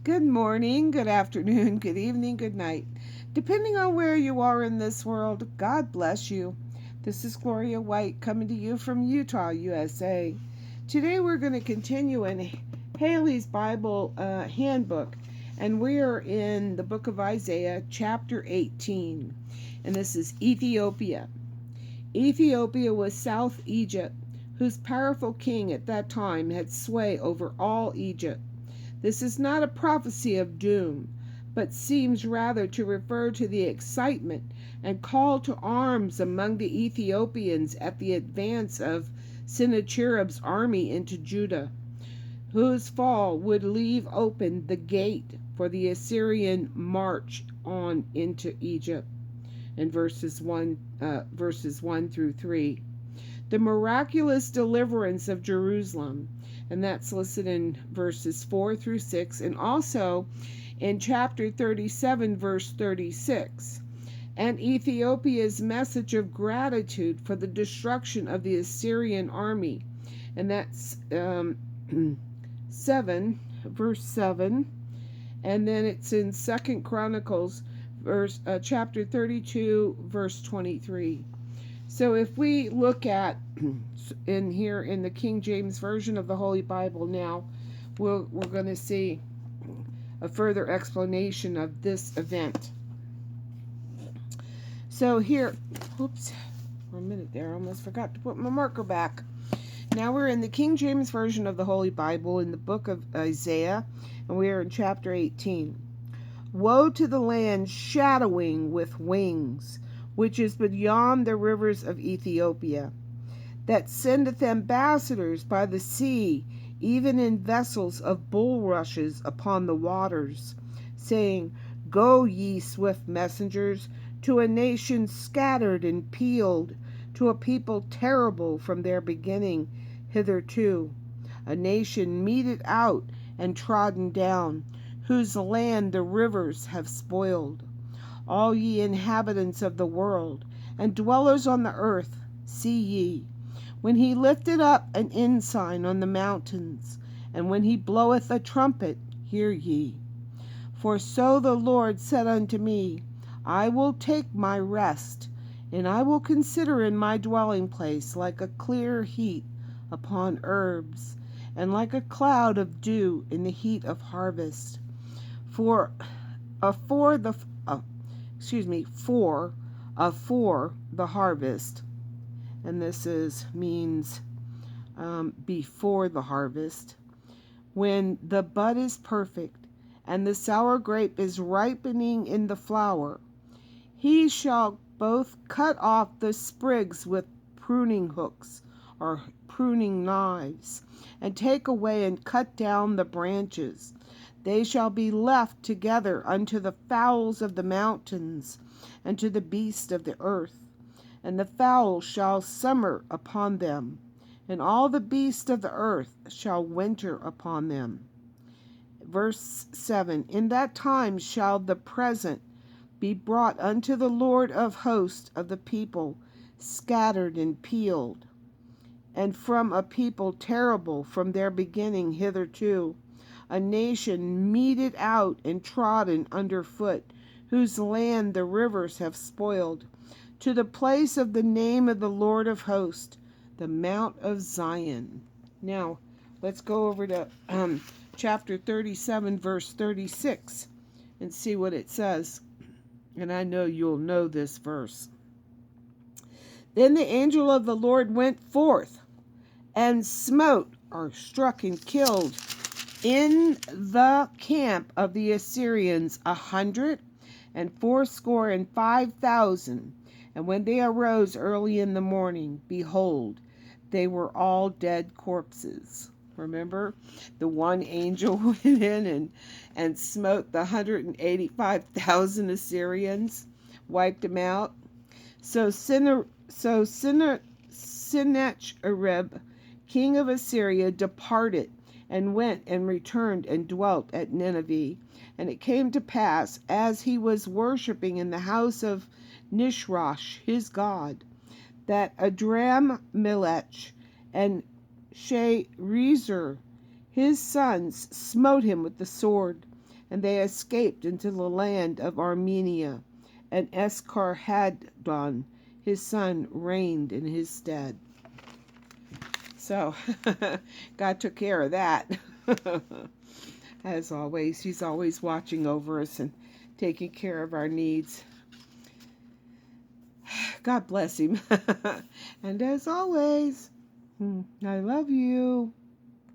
Good morning, good afternoon, good evening, good night. Depending on where you are in this world, God bless you. This is Gloria White coming to you from Utah, USA. Today we're going to continue in Halley's Bible Handbook, and we are in the book of Isaiah, chapter 18, and this is Ethiopia. Ethiopia was South Egypt, whose powerful king at that time had sway over all Egypt. This is not a prophecy of doom, but seems rather to refer to the excitement and call to arms among the Ethiopians at the advance of Sennacherib's army into Judah, whose fall would leave open the gate for the Assyrian march on into Egypt. In verses 1 through 3. The miraculous deliverance of Jerusalem, and that's listed in verses 4 through 6, and also in chapter 37, verse 36, and Ethiopia's message of gratitude for the destruction of the Assyrian army, and that's 7, verse 7, and then it's in 2 Chronicles, chapter 32, verse 23. So if we look at in here in the King James Version of the Holy Bible now, we're going to see a further explanation of this event. So here, oops, for a minute there, I almost forgot to put my marker back. Now we're in the King James Version of the Holy Bible in the book of Isaiah, and we are in chapter 18. Woe to the land shadowing with wings, which is beyond the rivers of Ethiopia, that sendeth ambassadors by the sea, even in vessels of bulrushes upon the waters, saying, Go, ye swift messengers, to a nation scattered and peeled, to a people terrible from their beginning hitherto, a nation meted out and trodden down, whose land the rivers have spoiled. All ye inhabitants of the world, and dwellers on the earth, see ye, when he lifted up an ensign on the mountains, and when he bloweth a trumpet, hear ye. For so the Lord said unto me, I will take my rest, and I will consider in my dwelling place like a clear heat upon herbs, and like a cloud of dew in the heat of harvest. For the harvest, and this means before the harvest, when the bud is perfect and the sour grape is ripening in the flower, he shall both cut off the sprigs with pruning hooks or pruning knives, and take away and cut down the branches. They shall be left together unto the fowls of the mountains, and to the beasts of the earth. And the fowl shall summer upon them, and all the beasts of the earth shall winter upon them. Verse 7, In that time shall the present be brought unto the Lord of hosts of the people, scattered and peeled, and from a people terrible from their beginning hitherto, a nation meted out and trodden under foot, whose land the rivers have spoiled, to the place of the name of the Lord of hosts, the Mount of Zion. Now, let's go over to chapter 37, verse 36, and see what it says. And I know you'll know this verse. Then the angel of the Lord went forth, and smote, or struck and killed, in the camp of the Assyrians 185,000. And when they arose early in the morning, behold, they were all dead corpses. Remember, the one angel went in and smote the 185,000 Assyrians, wiped them out. So Sennacherib, king of Assyria, departed, and went and returned and dwelt at Nineveh. And it came to pass, as he was worshipping in the house of Nishrosh his god, that Adrammelech and Sharezer his sons smote him with the sword, and they escaped into the land of Armenia. And Esarhaddon, his son, reigned in his stead. So, God took care of that. As always, He's always watching over us and taking care of our needs. God bless Him. And as always, I love you.